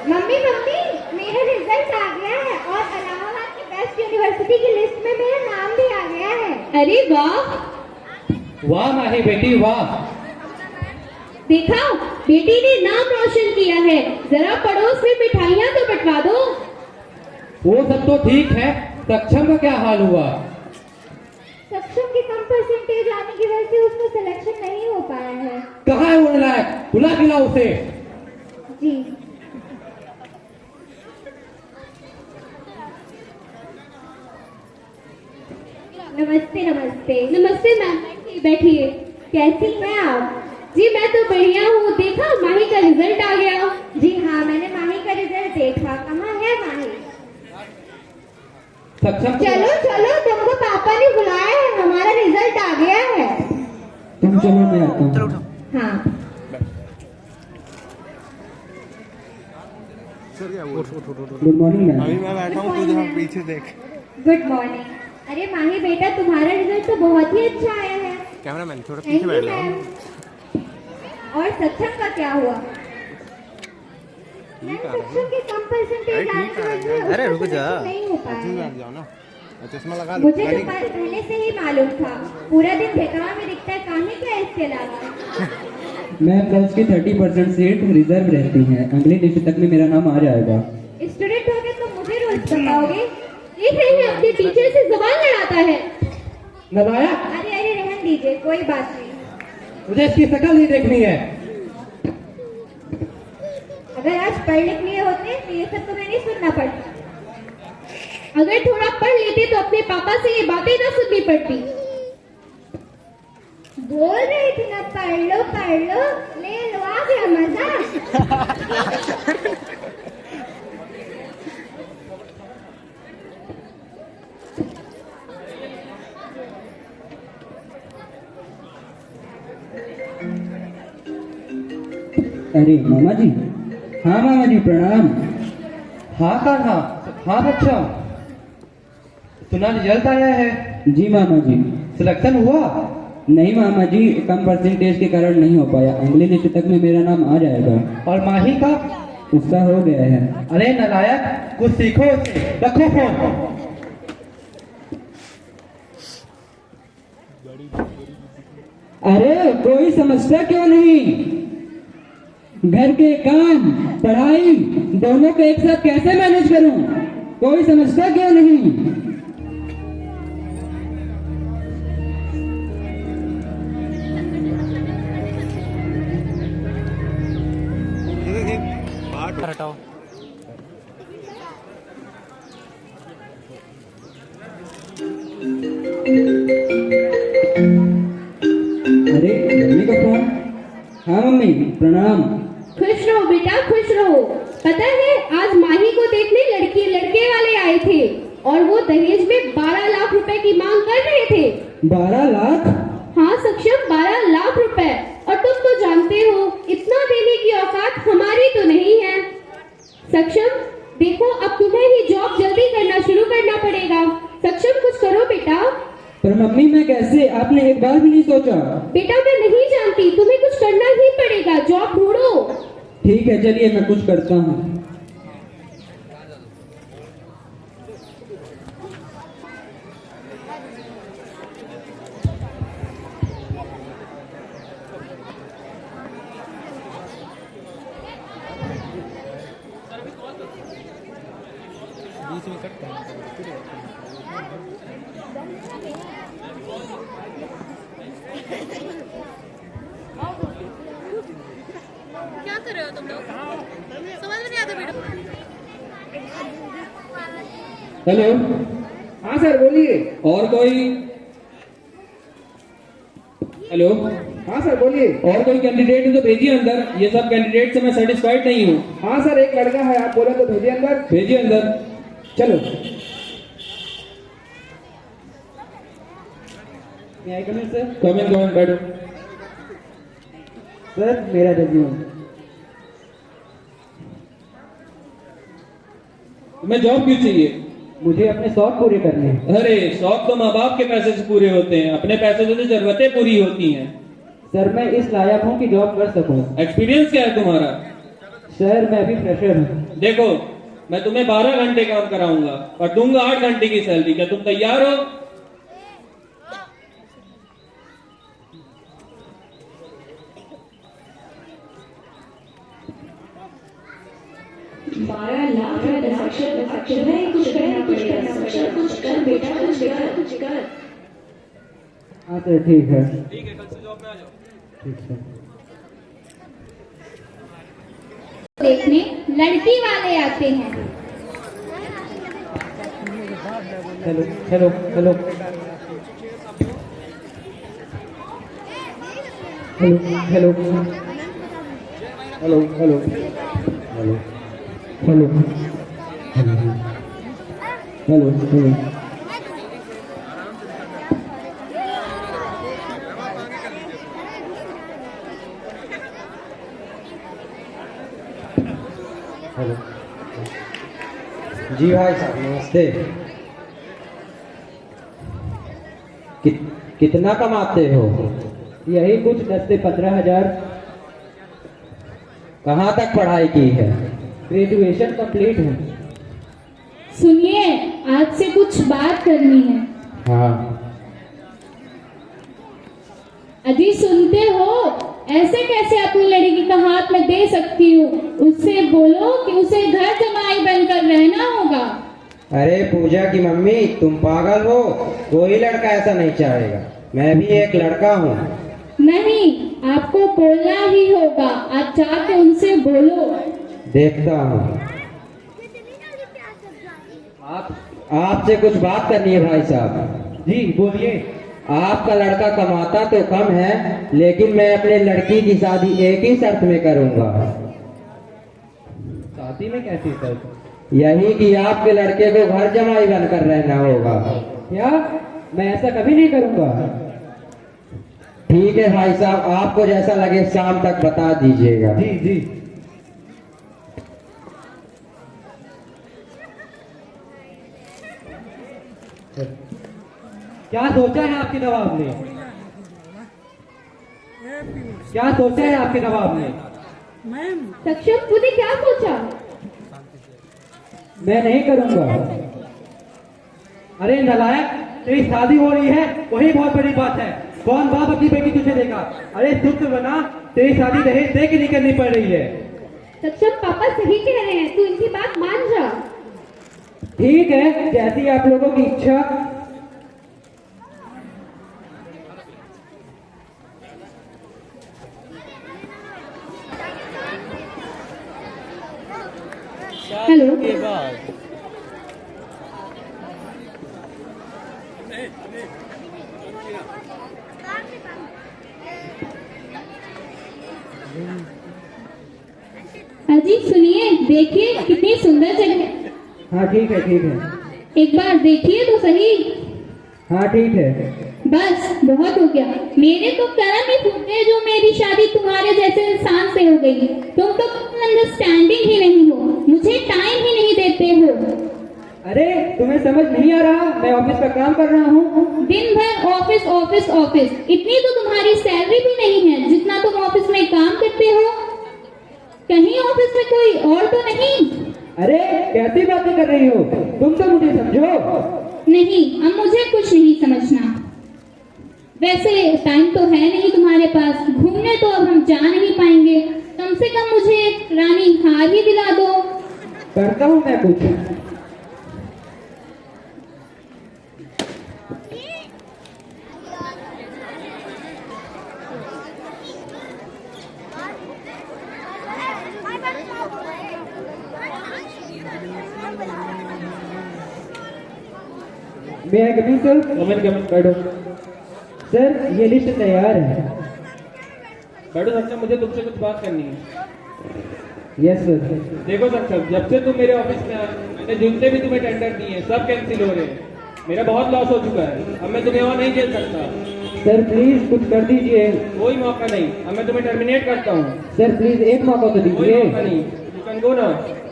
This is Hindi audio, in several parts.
मम्मी मम्मी, मेरा रिजल्ट आ गया है और इलाहाबाद की बेस्ट यूनिवर्सिटी की लिस्ट में मेरा नाम भी आ गया है। अरे वाह वाह माही बेटी वाह। देखा, बेटी ने नाम रोशन किया है। जरा पड़ोस में मिठाइयाँ तो बंटवा दो। वो सब तो ठीक है, सक्षम का क्या हाल हुआ? सक्षम की कम परसेंटेज आने की वजह से उसका सिलेक्शन नहीं हो पाया है। कहाँ है वो नालायक? बुला खिला उसे। जी। नमस्ते नमस्ते। नमस्ते मैम, बैठिए। कैसी हैं आप? जी मैं तो बढ़िया हूँ। देखा, माही का रिजल्ट आ गया। जी हाँ, मैंने माही का रिजल्ट देखा। कहाँ है माही? सक्षम चलो चलो, तुमको पापा ने बुलाया है, हमारा रिजल्ट आ गया है। तुम चलो, मैं आता हूँ। हाँ। Good morning ma'am. अभी मैं बैठा हूँ, तू जहाँ पीछे देख। Good morning. अरे माही बेटा, तुम्हारा रिजल्ट तो बहुत ही अच्छा आया है। कैमरामैन थोड़ा थैंक पीछे यू बैठ मैम। जाओ। और सक्षम का क्या हुआ? ठीक आ सक्षम के कम परसेंटेज आने की वजह से अरे रुक उसका जा, selection नहीं हो पाया अच्छे से है। बैठ जाओ ना। चश्मा लगा लो। मुझे तो पहले से ही मालूम था, पूरा दिन बेकार में दिखता है, काहे क्या इसके अलावा। मैम गर्ल्स की 30% सीट रिजर्व रहती हैं। अगली लिस्ट तक में मेरा नाम आ जाएगा। स्टूडेंट हो गए तो मुझे रोज बताओगे? देख रहे हैं, अपने टीचर से जुबान लड़ाता है। नालायक, अरे अरे रहने दीजिए, कोई बात नहीं। मुझे इसकी शक्ल नहीं देखनी है। अगर आज पढ़ लिख लिए होते तो ये सब तुम्हें नहीं सुनना पड़ता। अगर थोड़ा पढ़ लेते तो अपने पापा से ये बातें ना सुननी पड़ती। बोल रही थी ना, पढ़ लो, ले लो, आ गया मजा। अरे मामा जी। हाँ मामा जी, प्रणाम। हाँ कान्हा, हाँ सक्षम। सुना रिजल्ट आया है। जी मामा जी। सिलेक्शन हुआ? नहीं मामा जी, कम परसेंटेज के कारण नहीं हो पाया। अगली लिस्ट तक में मेरा नाम आ जाएगा। और माही का? उसका हो गया है। अरे नालायक, कुछ सीखो उससे। रखो फोन। अरे कोई समस्या क्यों नहीं? घर के काम पढ़ाई दोनों को एक साथ कैसे मैनेज करूं? कोई समस्या क्यों नहीं? बाहर हटाओ। अरे मम्मी का फोन। हाँ मम्मी, प्रणाम। खुश रहो बेटा, खुश रहो। पता है, आज माही को देखने लड़के वाले आए थे और वो दहेज में 12 लाख रुपए की मांग कर रहे थे। 12 लाख? हाँ सक्षम, 12 लाख रुपए। और तुम तो जानते हो, इतना देने की औकात हमारी तो नहीं है। सक्षम देखो, अब तुम्हें ही जॉब जल्दी करना शुरू करना पड़ेगा। सक्षम कुछ करो बेटा। पर मम्मी मैं कैसे? आपने एक बार भी नहीं सोचा? बेटा मैं नहीं जानती, तुम्हें कुछ करना ही पड़ेगा। जॉब ढूंढो। ठीक है, चलिए मैं कुछ करता हूँ। बीच में कट करना। क्या कर रहे हो तुम लोग? समझ में नहीं आता बेटा। हेलो। हाँ सर बोलिए। और कोई? हेलो। हाँ सर बोलिए। और कोई कैंडिडेट है तो भेजिए अंदर। ये सब कैंडिडेट से मैं सेटिस्फाइड नहीं हूँ। हाँ सर, एक लड़का है, आप बोले तो भेजिए अंदर। भेजिए अंदर। चलो। सर कमेंट बैठो। सर मेरा रिज्यूम। तुम्हें जॉब क्यों चाहिए? मुझे अपने शौक पूरे करने हैं। अरे शौक तो माँ बाप के पैसे से पूरे होते हैं, अपने पैसे से तो जरूरतें पूरी होती हैं। सर मैं इस लायक हूँ कि जॉब कर सकूँ। एक्सपीरियंस क्या है तुम्हारा? सर मैं अभी फ्रेशर हूँ। देखो, मैं तुम्हें 12 घंटे काम कराऊंगा और दूंगा 8 घंटे की सैलरी। क्या तुम तैयार हो? हाँ सर ठीक है। ठीक है, कल से जॉब में आ जाओ। ठीक सर। देखने लड़की वाले आते हैं। Hello hello hello hello hello hello hello hello hello hello hello. जी भाई साहब नमस्ते। कितना कमाते हो? यही कुछ 10 से 15 हजार। कहाँ तक पढ़ाई की है? ग्रेजुएशन कंप्लीट है। सुनिए, आपसे कुछ बात करनी है। हाँ। अजी सुनते हो? ऐसे कैसे अपनी लड़की का हाथ में दे सकती हूँ? उससे बोलो कि उसे घर जमाई बनकर रहना होगा। अरे पूजा की मम्मी तुम पागल हो? कोई लड़का ऐसा नहीं चाहेगा। मैं भी एक लड़का हूँ। नहीं, आपको बोलना ही होगा। आप जाके उनसे बोलो। देखता हूँ। आपसे कुछ बात करनी है भाई साहब। जी बोलिए। आपका लड़का कमाता तो कम है, लेकिन मैं अपने लड़की की शादी एक ही शर्त में करूंगा। शादी में कैसी शर्त? यही कि आपके लड़के को घर जमाई बनकर रहना होगा। क्या? मैं ऐसा कभी नहीं करूंगा। ठीक है भाई साहब, आपको जैसा लगे शाम तक बता दीजिएगा। जी जी। क्या सोचा है आपके नवाब ने? क्या सोचा है आपके नवाब ने? सक्षम, तूने क्या सोचा? मैं नहीं करूंगा। अरे नालायक, तेरी शादी हो रही है वही बहुत बड़ी बात है। कौन बाप अपनी बेटी तुझे देगा? अरे शुक्र बना, तेरी शादी दहेज दे के नहीं करनी पड़ रही है। सक्षम, पापा सही कह रहे हैं, तू इनकी बात मान जा। ठीक है, जैसी आप लोगों की इच्छा। हेलो। के बाद अजी सुनिए, देखिए कितनी सुंदर जगह है। हाँ ठीक है ठीक है। एक बार देखिए तो सही। हाँ ठीक है। बस बहुत हो गया। मेरे तो कर्म ही फूटे जो मेरी शादी तुम्हारे जैसे इंसान से हो गई। तुम तो अंडरस्टैंडिंग ही नहीं हो, मुझे टाइम ही नहीं देते हो। अरे तुम्हें समझ नहीं आ रहा? मैं ऑफिस का काम कर रहा हूँ। दिन भर ऑफिस ऑफिस ऑफिस। इतनी तो तुम्हारी सैलरी भी नहीं है जितना तुम ऑफिस में काम करते हो। कहीं ऑफिस में कोई और तो नहीं? अरे कैसी बातें कर रही हो? तुम तो मुझे समझो। नहीं, अब मुझे कुछ नहीं समझना। वैसे टाइम तो है नहीं तुम्हारे पास, घूमने तो अब हम जा नहीं पाएंगे। कम से कम मुझे एक रानी हार ही दिला दो। करता हूँ मैं कुछ। मैं कभी सर कमेंट बैठो। सर ये लिस्ट तैयार है। बैठो सक्षम, मुझे तुमसे कुछ बात करनी है। Yes sir. देखो सक्षम, जब से तुम मेरे ऑफिस में आए, मैंने जितने भी तुम्हें टेंडर दिए सब कैंसिल हो रहे हैं। मेरा बहुत लॉस हो चुका है। अब मैं तुम्हें और नहीं झेल सकता। सर प्लीज कुछ कर दीजिए। कोई मौका नहीं, अब मैं तुम्हें टर्मिनेट करता हूँ। सर प्लीज एक मौका तो कोई दीजिए। मौका नहीं, यू कैन गो नाउ।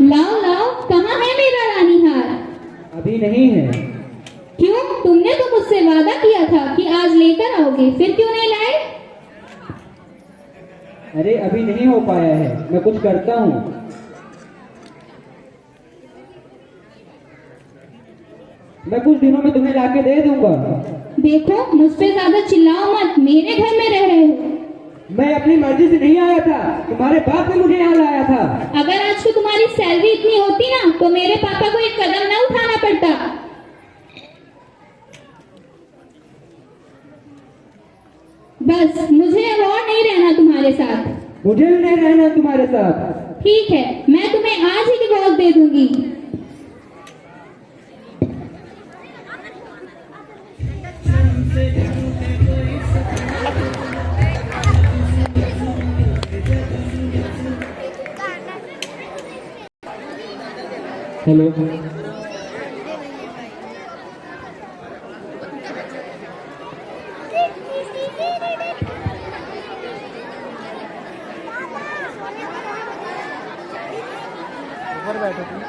लाओ लाओ, कहाँ है मेरा अभी नहीं है। क्यों? तुमने तो मुझसे वादा किया था कि आज लेकर आओगे, फिर क्यों नहीं लाए? अरे अभी नहीं हो पाया है, मैं कुछ करता हूँ। मैं कुछ दिनों में तुम्हें लाके दे दूंगा। देखो, मुझ पे ज्यादा चिल्लाओ मत, मेरे घर में रह रहे हो। मैं अपनी मर्जी से नहीं आया था, तुम्हारे बाप ने मुझे यहाँ लाया था। अगर आज को तुम्हारी सैलरी इतनी होती ना तो मेरे पापा को एक कदम न उठाना पड़ता। बस मुझे अब और नहीं रहना तुम्हारे साथ। मुझे भी नहीं रहना तुम्हारे साथ। ठीक है, मैं तुम्हें आज ही डिवोर्स दे दूंगी। हेलो। ऊपर बैठो तुम।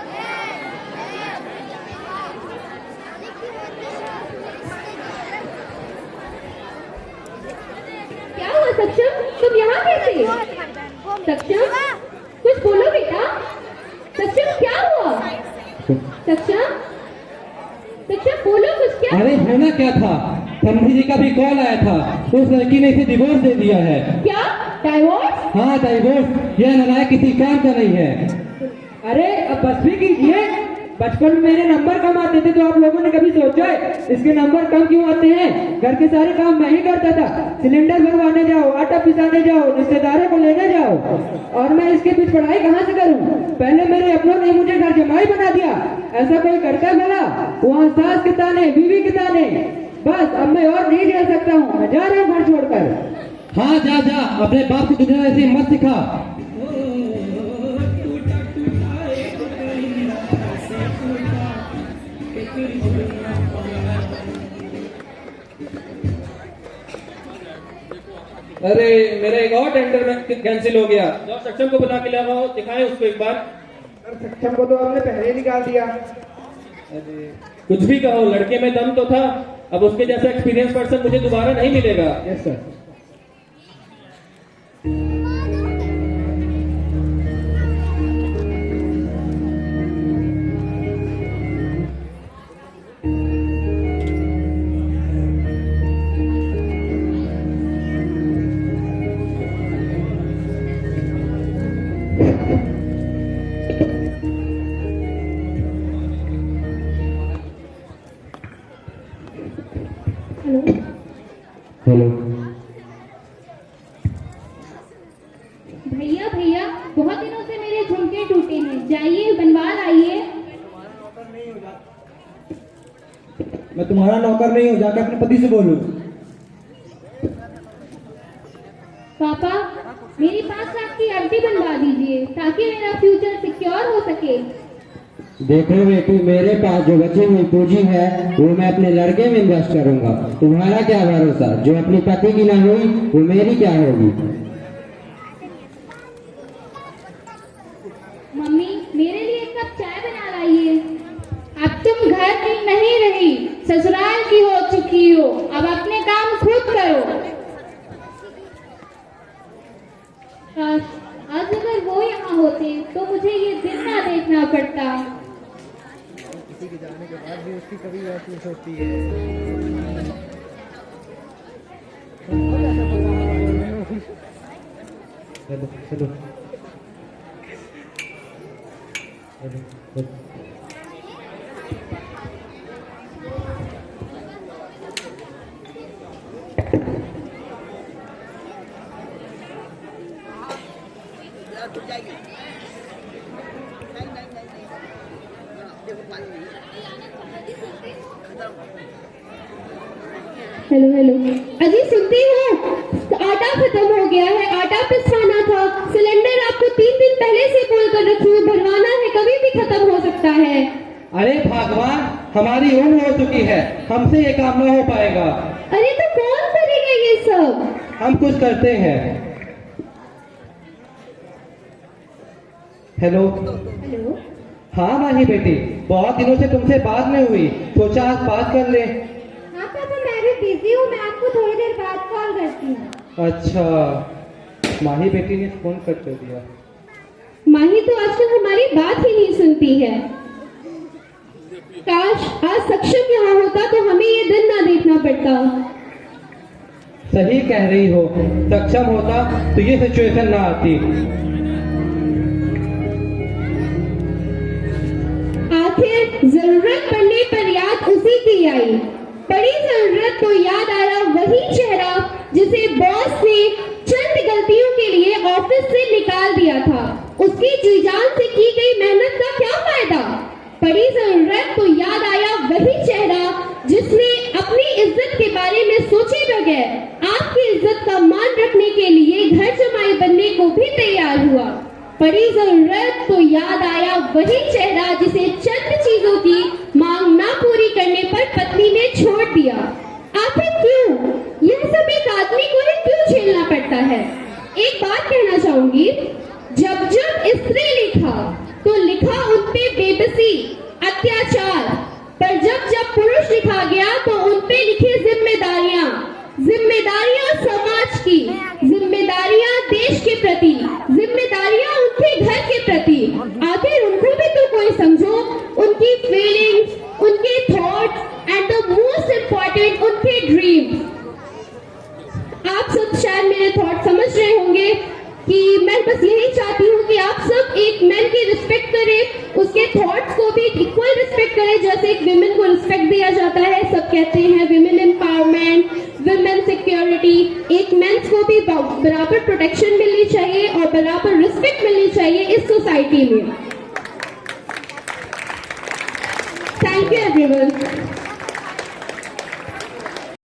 क्या हुआ सक्षम, तुम यहाँ कैसे? सक्षम, कुछ बोलो बेटा। सक्षम, क्या हुआ? सक्षम, सक्षम बोलो कुछ। क्या? अरे होना क्या था, समधी जी का भी कॉल आया था, उस लड़की ने इसे डिवोर्स दे दिया है। क्या डाइवोर्स? हाँ डाइवोर्स, यह नालायक किसी काम का नहीं है। अरे अब बस भी कीजिए, बचपन में मेरे नंबर कम आते थे तो आप लोगों ने कभी सोचा है इसके नंबर कम क्यों आते हैं? घर के सारे काम मैं ही करता था, सिलेंडर भरवाने जाओ, आटा पिसाने जाओ, रिश्तेदारों को लेने जाओ, और मैं इसके बीच पढ़ाई कहाँ से करूँ? पहले मेरे अपनों ने मुझे घर जमाई बना दिया, ऐसा कोई करता है भला? वहाँ सास के ताने, बीवी के ताने, बस अब मैं और नहीं रह सकता हूँ, मैं जा रहा हूँ घर छोड़कर। हाँ जा जा, अपने बाप को दुनिया ऐसे मत सिखा। अरे मेरा एक और टेंडर में कैंसिल हो गया। जाओ सक्षम को बुला के लाओ, दिखाएं उसको एक बार। सक्षम को तो आपने पहले निकाल दिया। अरे कुछ भी कहो, लड़के में दम तो था। अब उसके जैसा एक्सपीरियंस पर्सन मुझे दोबारा नहीं मिलेगा। Yes sir. हेलो। हेलो। भैया भैया, बहुत दिनों से मेरे झुमके टूटे हैं, जाइए बनवा लाइए। मैं तुम्हारा नौकर नहीं हूँ, जाकर अपने पति से बोलो। पापा, मेरी 5 लाख की एफडी बनवा दीजिए ताकि मेरा फ्यूचर सिक्योर हो सके। देखो बेटी, मेरे पास जो बची हुई पूंजी है वो मैं अपने लड़के में इन्वेस्ट करूंगा। तुम्हारा क्या भरोसा, जो अपनी पति की ना हुई वो मेरी क्या होगी। मम्मी, मेरे लिए एक कप चाय बना लाइए। अब तुम घर की नहीं रही, ससुराल की हो चुकी हो, अब अपने काम खुद करो। काश आज अगर वो यहाँ होते तो मुझे ये दिन ना देखना पड़ता। किसी के जाने के बाद भी उसकी कभी महसूस होती है। चलो चलो। Hello hello. अजी सुनती हो? आटा खत्म हो गया है, आटा पिसवाना था। सिलेंडर आपको 3 दिन पहले से बोल कर रखी हूँ, भरवाना है, कभी भी खत्म हो सकता है। अरे भगवान, हमारी उम्र हो चुकी है, हमसे ये काम ना हो पाएगा। अरे तो कौन करेगा ये सब? हम कुछ करते हैं। हेलो। हेलो। हाँ माही बेटी, बहुत दिनों से तुमसे बात नहीं हुई, सोचा आज बात कर ले। हाँ पापा, मैं भी बिजी हूँ, मैं आपको थोड़ी देर बाद कॉल करती हूँ। अच्छा, माही बेटी ने फोन कट कर दिया। माही तो आजकल हमारी बात ही नहीं सुनती है। काश आज सक्षम यहाँ होता तो हमें ये दिन ना देखना पड़ता। सही कह रही हो, सक्षम होता तो ये सिचुएशन ना आती। आखिर जरूरत पड़ने पर याद उसी की आई। बड़ी जरूरत तो याद आया वही चेहरा जिसे बॉस ने चंद गलतियों के लिए ऑफिस से निकाल दिया था। उसकी जी जान से की गई मेहनत का क्या फायदा। बड़ी जरूरत तो याद आया वही चेहरा जिसने अपनी इज्जत के बारे में सोचे बगैर आपकी इज्जत का मान रखने के लिए घर जमाई बनने को भी तैयार हुआ। बड़ी जरूरत तो याद आया वही चेहरा जिसे चंद चीजों की मांग ना पूरी करने पर पत्नी ने छोड़ दिया। आखिर क्यों यह सब एक आदमी को ही क्यों झेलना पड़ता है। एक बात कहना चाहूंगी, जब जब स्त्री लिखा तो लिखा उन पे बेबसी, अत्याचार, पर जब जब पुरुष लिखा गया तो उन पे लिखी जिम्मेदारियां, जिम्मेदारियां समाज की, जिम्मेदारियां देश के प्रति, जिम्मेदारियां उनके घर के प्रति। आखिर उनको भी तो कोई समझो, उनकी फीलिंग्स, उनके thoughts and the most important उनके ड्रीम्स। आप सब शायद मेरे थॉट समझ रहे होंगे कि मैं बस यही चाहती हूँ कि आप सब एक मैन की रिस्पेक्ट करें, उसके थॉट्स को भी इक्वल रिस्पेक्ट करें जैसे एक विमेन को रिस्पेक्ट दिया जाता है। सब कहते हैं विमेन एम्पावरमेंट, विमेन सिक्योरिटी। एक मेंस को भी बराबर प्रोटेक्शन मिलनी चाहिए और बराबर रिस्पेक्ट मिलनी चाहिए इस सोसाइटी में। Thank you everyone.